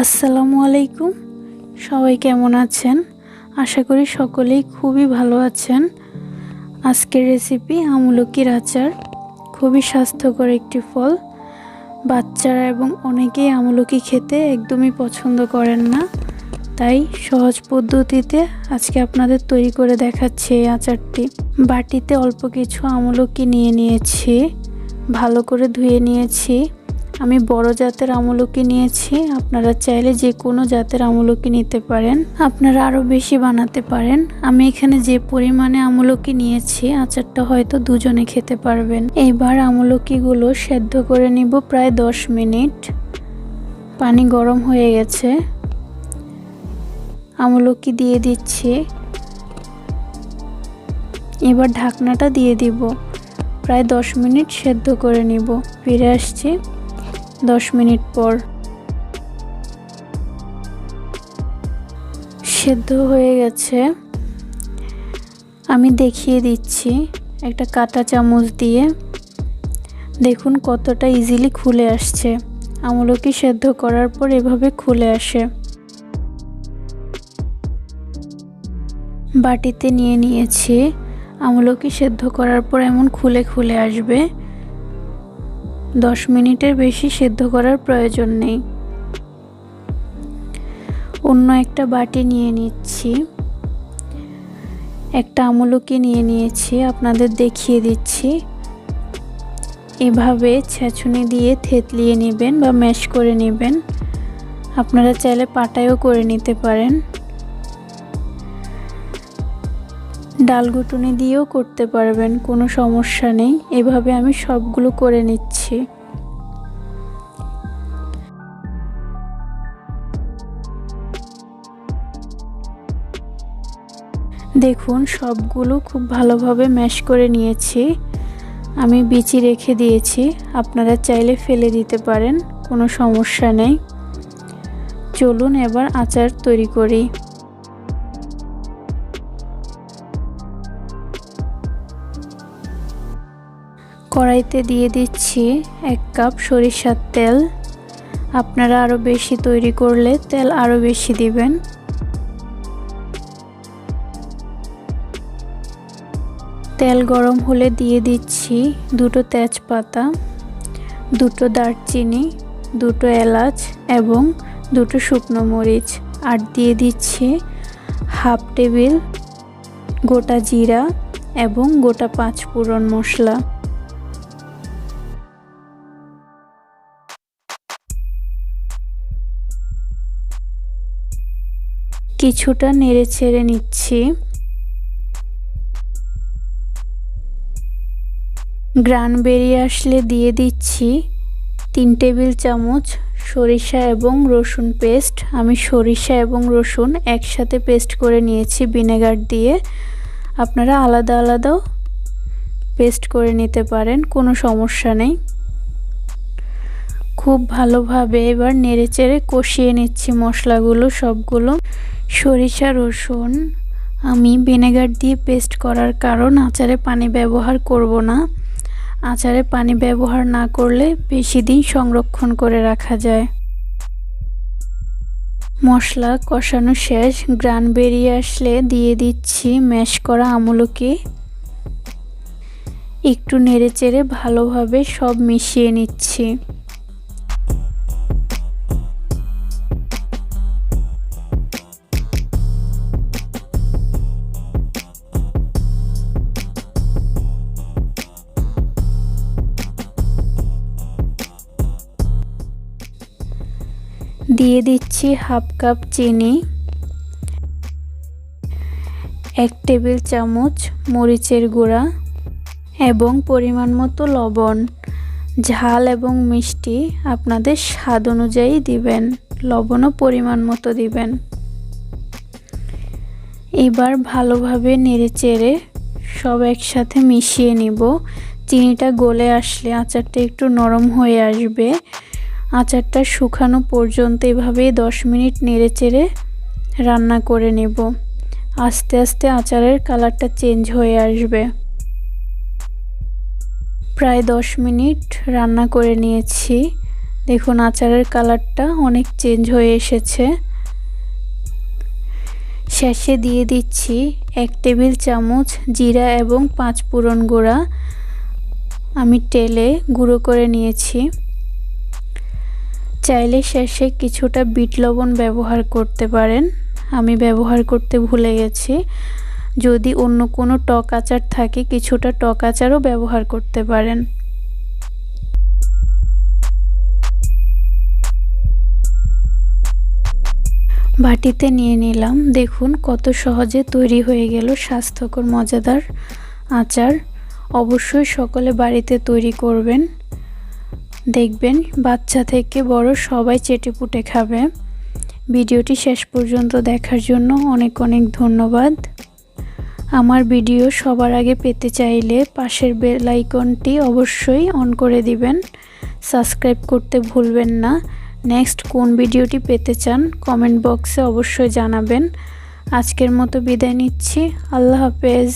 আসসালামু আলাইকুম। সবাই কেমন আছেন? আশা করি সকলেই খুবই ভালো আছেন। আজকের রেসিপি আমলকির আচার। খুবই স্বাস্থ্যকর একটি ফল। বাচ্চারা এবং অনেকেই আমলকি খেতে একদমই পছন্দ করেন না, তাই সহজ পদ্ধতিতে আজকে আপনাদের তৈরি করে দেখাচ্ছি এই আচারটি। বাটিতে অল্প কিছু আমলকি নিয়ে নিয়েছি, ভালো করে ধুয়ে নিয়েছি। আমি বড় জাতের আমলকি নিয়েছি, আপনারা চাইলে যে কোনো জাতের আমলকি নিতে পারেন, আপনারা আরও বেশি বানাতে পারেন। আমি এখানে যে পরিমাণে আমলকি নিয়েছি আচারটা হয়তো দুজনে খেতে পারবেন। এবার আমলকিগুলো সেদ্ধ করে নিব প্রায় 10 মিনিট। পানি গরম হয়ে গেছে, আমলকি দিয়ে দিচ্ছি। এবার ঢাকনাটা দিয়ে দিব, প্রায় 10 মিনিট সেদ্ধ করে নিব। ফিরে আসছি 10 মিনিট পর। সেদ্ধ হয়ে গেছে, আমি দেখিয়ে দিচ্ছি একটা কাঁটা চামচ দিয়ে। দেখুন কতটা ইজিলি খুলে আসছে। আমলকি সেদ্ধ করার পর এভাবে খুলে আসে। বাটিতে নিয়ে নিয়েছি। আমলকি সেদ্ধ করার পর এমন খুলে খুলে আসবে। 10 মিনিটের বেশি সেদ্ধ করার প্রয়োজন নেই। অন্য একটা বাটি নিয়ে নিচ্ছি। একটা আমলকি নিয়ে নিয়েছি, আপনাদের দেখিয়ে দিচ্ছি। এভাবে ছেঁচুনি দিয়ে থেতলিয়ে নেবেন বা ম্যাশ করে নেবেন। আপনারা চাইলে পাটায়ও করে নিতে পারেন, ডালঘুটুনি দিয়েও করতে পারবেন, কোনো সমস্যা নেই। এভাবে আমি সবগুলো করে নিচ্ছি। দেখুন সবগুলো খুব ভালোভাবে ম্যাশ করে নিয়েছি। আমি বিচি রেখে দিয়েছি, আপনারা চাইলে ফেলে দিতে পারেন, কোনো সমস্যা নেই। চলুন এবার আচার তৈরি করি। কড়াইতে দিয়ে দিচ্ছি 1 কাপ সরিষার তেল। আপনারা আরও বেশি তৈরি করলে তেল আরও বেশি দিবেন। তেল গরম হলে দিয়ে দিচ্ছি 2টো তেজপাতা, 2টো দারচিনি, 2টো এলাচ এবং 2টো শুকনো মরিচ। আর দিয়ে দিচ্ছি 1/2 টেবিল গোটা জিরা এবং গোটা 5 ফোড়ন মশলা। কিছুটা নেড়ে ছেড়ে নিচ্ছি। গ্রান বেরিয়ে আসলে দিয়ে দিচ্ছি 3 টেবিল চামচ সরিষা এবং রসুন পেস্ট। আমি সরিষা এবং রসুন একসাথে পেস্ট করে নিয়েছি ভিনেগার দিয়ে। আপনারা আলাদা আলাদাও পেস্ট করে নিতে পারেন, কোনো সমস্যা নেই। খুব ভালোভাবে এবার নেড়েচেড়ে কষিয়ে নিচ্ছি মশলাগুলো সবগুলো। সরিষা রসুন আমি ভিনেগার দিয়ে পেস্ট করার কারণ আচারে পানি ব্যবহার করব না। আচারে পানি ব্যবহার না করলে বেশি দিন সংরক্ষণ করে রাখা যায়। মশলা কষানো শেষ, গ্রান বেরিয়ে আসলে দিয়ে দিচ্ছি ম্যাশ করা আমলকি। একটু নেড়েচেড়ে ভালোভাবে সব মিশিয়ে নিচ্ছি। দিয়ে দিচ্ছি 1/2 কাপ চিনি, 1 টেবিল চামচ মরিচের গুঁড়া এবং পরিমাণ মতো লবণ। ঝাল এবং মিষ্টি আপনাদের স্বাদ অনুযায়ী দিবেন, লবণও পরিমাণ মতো দিবেন। এবার ভালোভাবে নেড়েচেড়ে সব একসাথে মিশিয়ে নিব। চিনিটা গলে আসলে আচারটা একটু নরম হয়ে আসবে। আচারটা শুকানো পর্যন্ত এভাবে 10 মিনিট নেড়েচেড়ে রান্না করে নেব। আস্তে আস্তে আচারের কালারটা চেঞ্জ হয়ে আসবে। প্রায় 10 মিনিট রান্না করে নিয়েছি। দেখুন আচারের কালারটা অনেক চেঞ্জ হয়ে এসেছে। শেষে দিয়ে দিচ্ছি 1 টেবিল চামচ জিরা এবং 5 ফোড়ন গুঁড়া আমি তেলে গুঁড়ো করে নিয়েছি। চাইলে শেষে কিছুটা বিট লবণ ব্যবহার করতে পারেন, আমি ব্যবহার করতে ভুলে গেছি। যদি অন্য কোনো টক আচার থাকে কিছুটা টক আচারও ব্যবহার করতে পারেন। বাটিতে নিয়ে নিলাম। দেখুন কত সহজে তৈরি হয়ে গেল স্বাস্থ্যকর মজাদার আচার। অবশ্যই সকলে বাড়িতে তৈরি করবেন, দেখবেন বাচ্চা থেকে বড় সবাই চেটেপুটে খাবে। ভিডিওটি শেষ পর্যন্ত দেখার জন্য অনেক অনেক ধন্যবাদ। আমার ভিডিও সবার আগে পেতে চাইলে পাশের বেল আইকনটি অবশ্যই অন করে দিবেন। সাবস্ক্রাইব করতে ভুলবেন না। নেক্সট কোন ভিডিওটি পেতে চান কমেন্ট বক্সে অবশ্যই জানাবেন। আজকের মতো বিদায় নিচ্ছি। আল্লাহ হাফেজ।